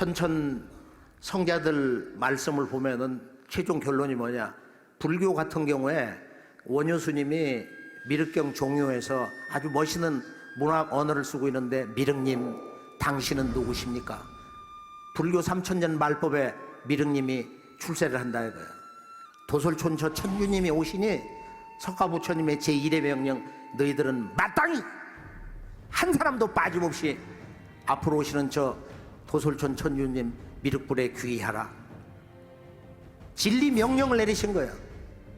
선천 성자들 말씀을 보면은 최종 결론이 뭐냐? 불교 같은 경우에 원효 스님이 미륵경 종요에서 아주 멋있는 문학 언어를 쓰고 있는데, 미륵님 당신은 누구십니까? 불교 3000년 말법에 미륵님이 출세를 한다 이거야. 도솔촌처 천주님이 오시니 석가부처님의 제1의 명령, 너희들은 마땅히 한 사람도 빠짐없이 앞으로 오시는 저 도솔촌 천주님 미륵불에 귀의하라. 진리 명령을 내리신 거예요.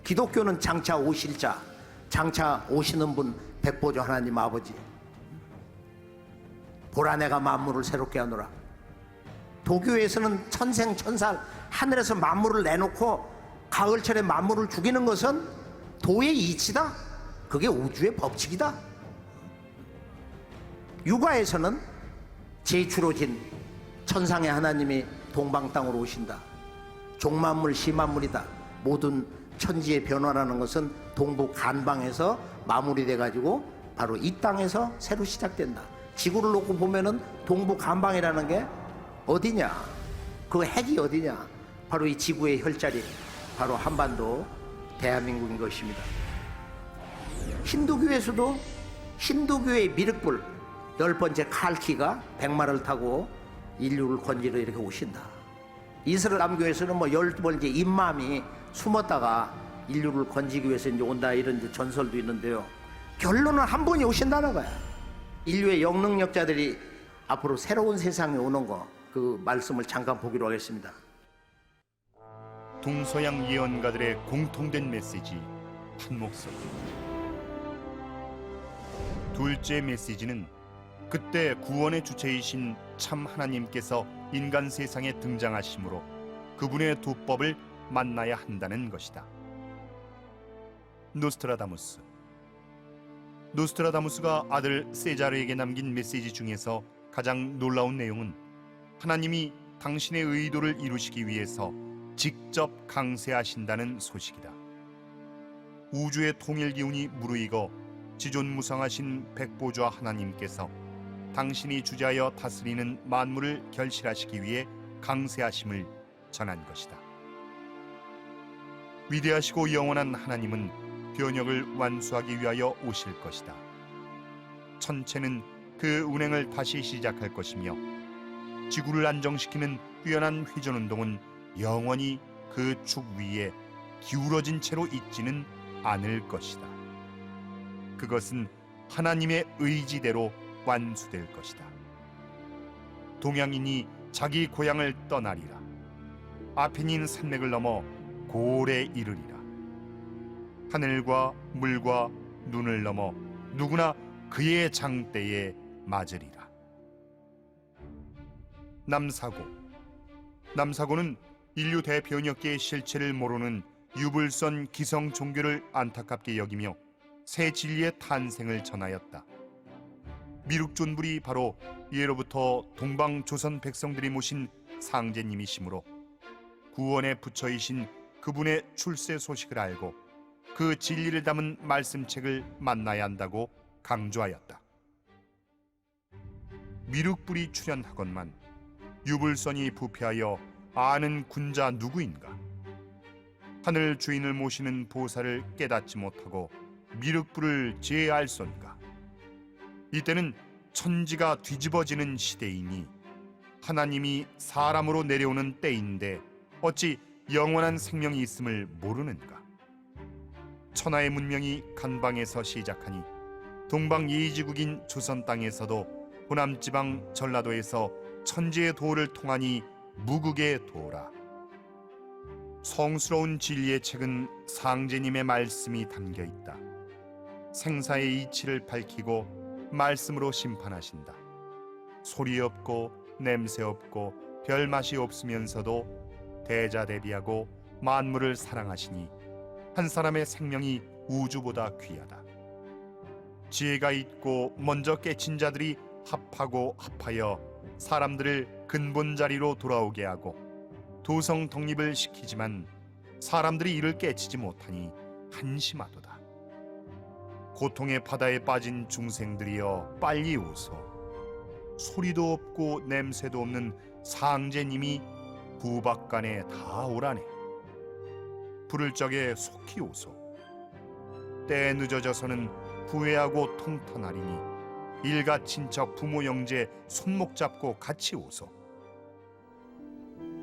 기독교는 장차 오실 자, 장차 오시는 분 백보조 하나님 아버지, 보라 내가 만물을 새롭게 하노라. 도교에서는 천생천살 하늘에서 만물을 내놓고 가을철에 만물을 죽이는 것은 도의 이치다. 그게 우주의 법칙이다. 육아에서는 제주로진 천상의 하나님이 동방 땅으로 오신다. 종만물 시만물이다. 모든 천지의 변화라는 것은 동부 간방에서 마무리돼 가지고 바로 이 땅에서 새로 시작된다. 지구를 놓고 보면은 동부 간방이라는 게 어디냐? 그 핵이 어디냐? 바로 이 지구의 혈자리, 바로 한반도 대한민국인 것입니다. 힌두교에서도 힌두교의 미륵불 10번째 칼키가 백마를 타고 인류를 건지러 이렇게 오신다. 이슬람교에서는 뭐 10번째 임맘이 숨었다가 인류를 건지기 위해서 이제 온다, 이런 이제 전설도 있는데요. 결론은 한 분이 오신다는 거야. 인류의 영능력자들이 앞으로 새로운 세상에 오는 거, 그 말씀을 잠깐 보기로 하겠습니다. 동서양 예언가들의 공통된 메시지, 한 목소리. 둘째 메시지는 그때 구원의 주체이신 참 하나님께서 인간 세상에 등장하심으로 그분의 도법을 만나야 한다는 것이다. 노스트라다무스가 아들 세자르에게 남긴 메시지 중에서 가장 놀라운 내용은 하나님이 당신의 의도를 이루시기 위해서 직접 강세하신다는 소식이다. 우주의 통일 기운이 무르익어 지존무상하신 백보좌 하나님께서 당신이 주재하여 다스리는 만물을 결실하시기 위해 강세하심을 전한 것이다. 위대하시고 영원한 하나님은 변혁을 완수하기 위하여 오실 것이다. 천체는 그 운행을 다시 시작할 것이며 지구를 안정시키는 뛰어난 회전운동은 영원히 그 축 위에 기울어진 채로 있지는 않을 것이다. 그것은 하나님의 의지대로 완수될 것이다. 동양인이 자기 고향을 떠나리라. 아페닌 산맥을 넘어 고을에 이르리라. 하늘과 물과 눈을 넘어 누구나 그의 장대에 맞으리라. 남사고는 인류 대변혁계의 실체를 모르는 유불선 기성 종교를 안타깝게 여기며 새 진리의 탄생을 전하였다. 미륵존불이 바로 예로부터 동방 조선 백성들이 모신 상제님이시므로 구원의 부처이신 그분의 출세 소식을 알고 그 진리를 담은 말씀책을 만나야 한다고 강조하였다. 미륵불이 출현하건만 유불선이 부패하여 아는 군자 누구인가? 하늘 주인을 모시는 보살을 깨닫지 못하고 미륵불을 제할손가? 이때는 천지가 뒤집어지는 시대이니 하나님이 사람으로 내려오는 때인데 어찌 영원한 생명이 있음을 모르는가? 천하의 문명이 간방에서 시작하니 동방 예의지국인 조선 땅에서도 호남지방 전라도에서 천지의 도를 통하니 무국의 도라. 성스러운 진리의 책은 상제님의 말씀이 담겨 있다. 생사의 이치를 밝히고 말씀으로 심판하신다. 소리 없고 냄새 없고 별맛이 없으면서도 대자대비하고 만물을 사랑하시니 한 사람의 생명이 우주보다 귀하다. 지혜가 있고 먼저 깨친 자들이 합하고 합하여 사람들을 근본 자리로 돌아오게 하고 도성 독립을 시키지만 사람들이 이를 깨치지 못하니 한심하도다. 고통의 바다에 빠진 중생들이여 빨리 오소. 소리도 없고 냄새도 없는 상제님이 구박간에 다 오라네. 부를 적에 속히 오소. 때 늦어져서는 후회하고 통탄하리니 일가 친척 부모 형제 손목 잡고 같이 오소.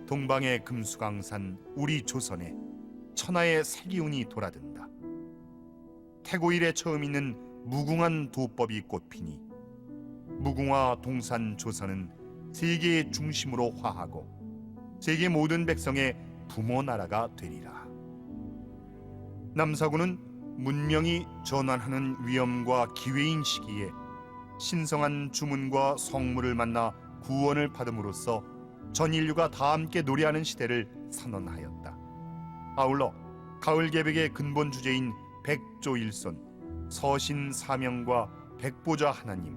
동방의 금수강산 우리 조선에 천하의 새기운이 돌아든다. 태고 이래 처음 있는 무궁한 도법이 꽃피니 무궁화 동산 조선은 세계의 중심으로 화하고 세계 모든 백성의 부모 나라가 되리라. 남사군은 문명이 전환하는 위험과 기회인 시기에 신성한 주문과 성물을 만나 구원을 받음으로써 전 인류가 다 함께 노래하는 시대를 선언하였다. 아울러 가을 개백의 근본 주제인 백조일손, 서신 사명과 백보자 하나님,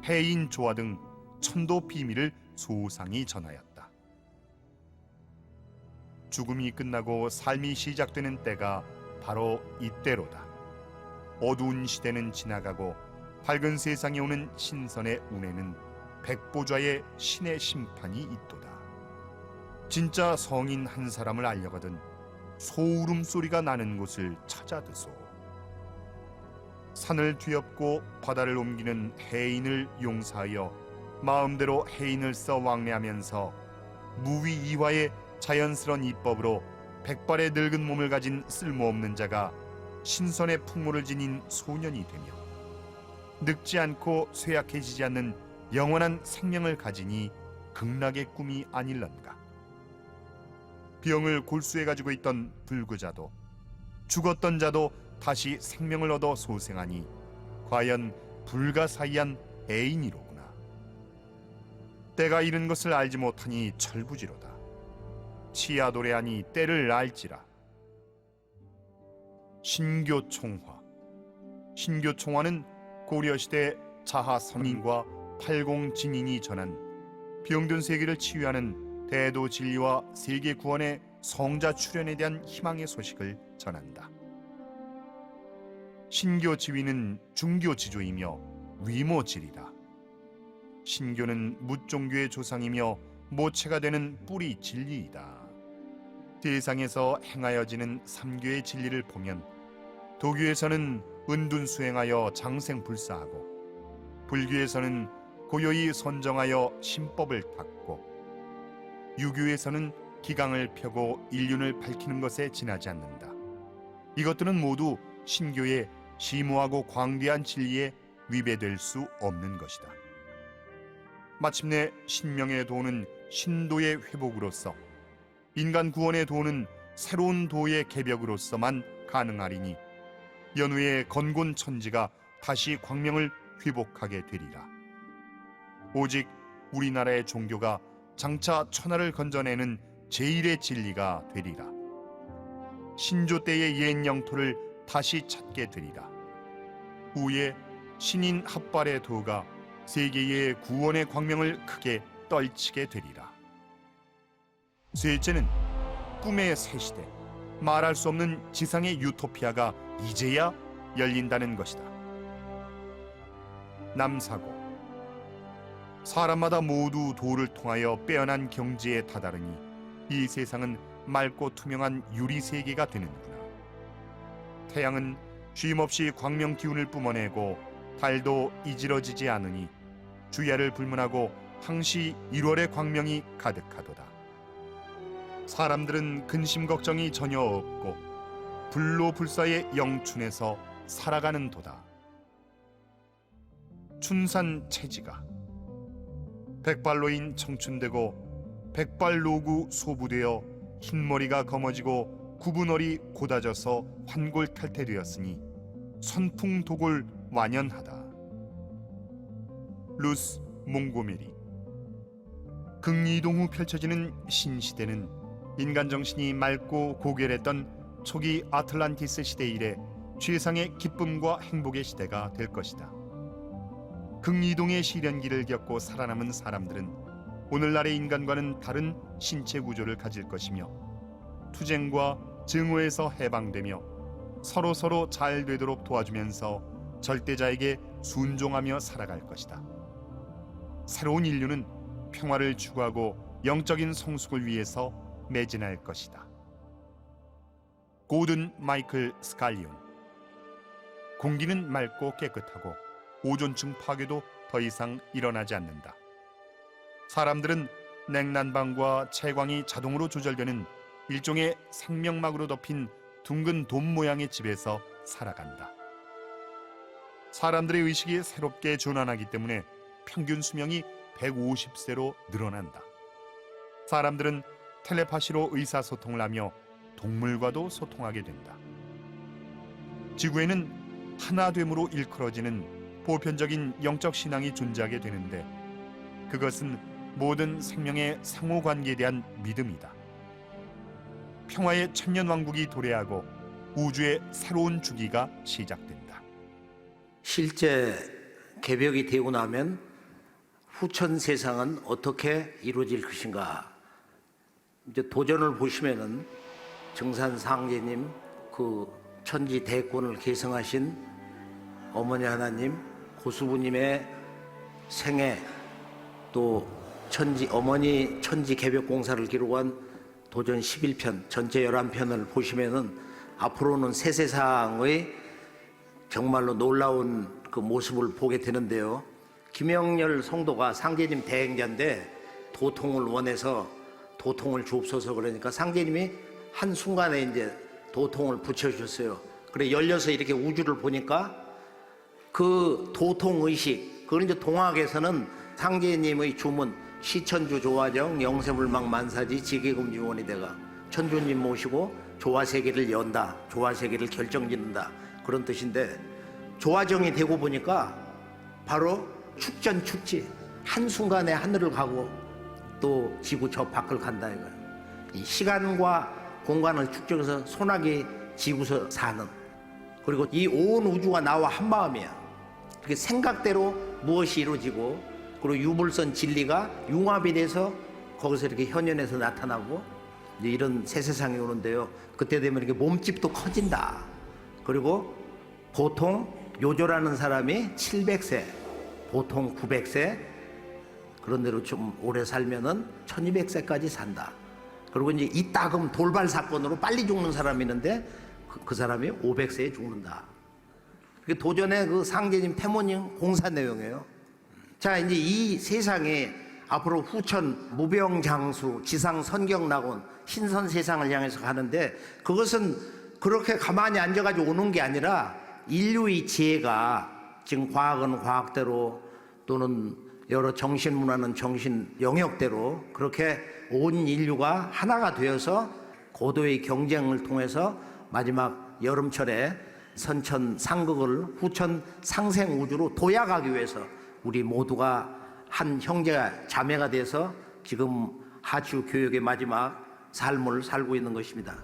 해인 조화 등 천도 비밀을 소상히 전하였다. 죽음이 끝나고 삶이 시작되는 때가 바로 이때로다. 어두운 시대는 지나가고 밝은 세상에 오는 신선의 운에는 백보좌의 신의 심판이 있도다. 진짜 성인 한 사람을 알려거든 소울음 소리가 나는 곳을 찾아드소. 산을 뒤엎고 바다를 옮기는 해인을 용사하여 마음대로 해인을 써 왕래하면서 무위이화의 자연스러운 이법으로 백발의 늙은 몸을 가진 쓸모없는 자가 신선의 풍모를 지닌 소년이 되며 늙지 않고 쇠약해지지 않는 영원한 생명을 가지니 극락의 꿈이 아닐런가. 병을 골수해 가지고 있던 불구자도 죽었던 자도 다시 생명을 얻어 소생하니 과연 불가사의한 애인이로구나. 때가 이른 것을 알지 못하니 철부지로다. 치야도래하니 때를 알지라. 신교총화. 신교총화는 고려시대 자하선인과 팔공진인이 전한 병든 세계를 치유하는 대도진리와 세계구원의 성자 출현에 대한 희망의 소식을 전한다. 신교 지위는 중교 지조이며 위모질이다. 신교는 묻종교의 조상이며 모체가 되는 뿌리 진리이다. 세상에서 행하여지는 삼교의 진리를 보면 도교에서는 은둔수행하여 장생불사하고 불교에서는 고요히 선정하여 신법을 닦고 유교에서는 기강을 펴고 일륜을 밝히는 것에 지나지 않는다. 이것들은 모두 신교의 심오하고 광대한 진리에 위배될 수 없는 것이다. 마침내 신명의 도는 신도의 회복으로서 인간 구원의 도는 새로운 도의 개벽으로서만 가능하리니 연후의 건곤 천지가 다시 광명을 회복하게 되리라. 오직 우리나라의 종교가 장차 천하를 건져내는 제1의 진리가 되리라. 신조 때의 옛 영토를 다시 찾게 되리라. 후에 신인 합발의 도가 세계의 구원의 광명을 크게 떨치게 되리라. 셋째는 꿈의 새시대, 말할 수 없는 지상의 유토피아가 이제야 열린다는 것이다. 남사고. 사람마다 모두 도를 통하여 빼어난 경지에 다다르니 이 세상은 맑고 투명한 유리 세계가 되는구나. 태양은 쉼없이 광명 기운을 뿜어내고 달도 이지러지지 않으니 주야를 불문하고 항시 1월의 광명이 가득하도다. 사람들은 근심 걱정이 전혀 없고 불로불사의 영춘에서 살아가는 도다. 춘산 채지가 백발로인 청춘되고 백발로구 소부되어 흰머리가 검어지고 구분얼이 고다져서 환골탈태되었으니 선풍도골 완연하다. 루스 몽고메리. 극리이동 후 펼쳐지는 신시대는 인간 정신이 맑고 고결했던 초기 아틀란티스 시대 이래 최상의 기쁨과 행복의 시대가 될 것이다. 극리이동의 시련기를 겪고 살아남은 사람들은 오늘날의 인간과는 다른 신체 구조를 가질 것이며 투쟁과 증오에서 해방되며 서로 잘 되도록 도와주면서 절대자에게 순종하며 살아갈 것이다. 새로운 인류는 평화를 추구하고 영적인 성숙을 위해서 매진할 것이다. 고든 마이클 스칼리온. 공기는 맑고 깨끗하고 오존층 파괴도 더 이상 일어나지 않는다. 사람들은 냉난방과 채광이 자동으로 조절되는 일종의 생명막으로 덮인 둥근 돔 모양의 집에서 살아간다. 사람들의 의식이 새롭게 전환하기 때문에 평균 수명이 150세로 늘어난다. 사람들은 텔레파시로 의사소통을 하며 동물과도 소통하게 된다. 지구에는 하나됨으로 일컬어지는 보편적인 영적 신앙이 존재하게 되는데 그것은 모든 생명의 상호관계에 대한 믿음이다. 평화의 천년왕국이 도래하고 우주의 새로운 주기가 시작된다. 실제 개벽이 되고 나면 후천 세상은 어떻게 이루어질 것인가? 이제 도전을 보시면은 정산 상제님, 그 천지 대권을 계승하신 어머니 하나님, 고수부님의 생애, 또 어머니 천지 개벽 공사를 기록한 도전 11편, 전체 11편을 보시면은 앞으로는 새 세상의 정말로 놀라운 그 모습을 보게 되는데요. 김영렬 성도가 상제님 대행자인데 도통을 원해서 도통을 주옵소서 그러니까 상제님이 한순간에 이제 도통을 붙여주셨어요. 그래 열려서 이렇게 우주를 보니까 그 도통의식, 그걸 이제 동학에서는 상제님의 주문 시천주 조화정 영세물망 만사지 지계금지원이 돼가 천주님 모시고 조화세계를 연다, 조화세계를 결정짓는다 그런 뜻인데 조화정이 되고 보니까 바로 축전축지 한순간에 하늘을 가고 또 지구 저 밖을 간다 이거예요. 이 시간과 공간을 축적해서 소나기 지구서 사는, 그리고 이 온 우주가 나와 한 마음이야. 그렇게 생각대로 무엇이 이루어지고 그리고 유불선 진리가 융합이 돼서 거기서 이렇게 현현에서 나타나고 이제 이런 새 세상이 오는데요. 그때 되면 이렇게 몸집도 커진다. 그리고 보통 요조라는 사람이 700세, 보통 900세, 그런 대로 좀 오래 살면은 1200세까지 산다. 그리고 이제 이따금 돌발 사건으로 빨리 죽는 사람이 있는데 그 사람이 500세에 죽는다. 그게 도전의 그 상제님 태모님 공사 내용이에요. 자, 이제 이 세상에 앞으로 후천 무병장수 지상 선경낙원 신선 세상을 향해서 가는데 그것은 그렇게 가만히 앉아가지고 오는 게 아니라 인류의 지혜가 지금 과학은 과학대로 또는 여러 정신문화는 정신 영역대로 그렇게 온 인류가 하나가 되어서 고도의 경쟁을 통해서 마지막 여름철에 선천 상극을 후천 상생 우주로 도약하기 위해서 우리 모두가 한 형제가 자매가 돼서 지금 하추 교육의 마지막 삶을 살고 있는 것입니다.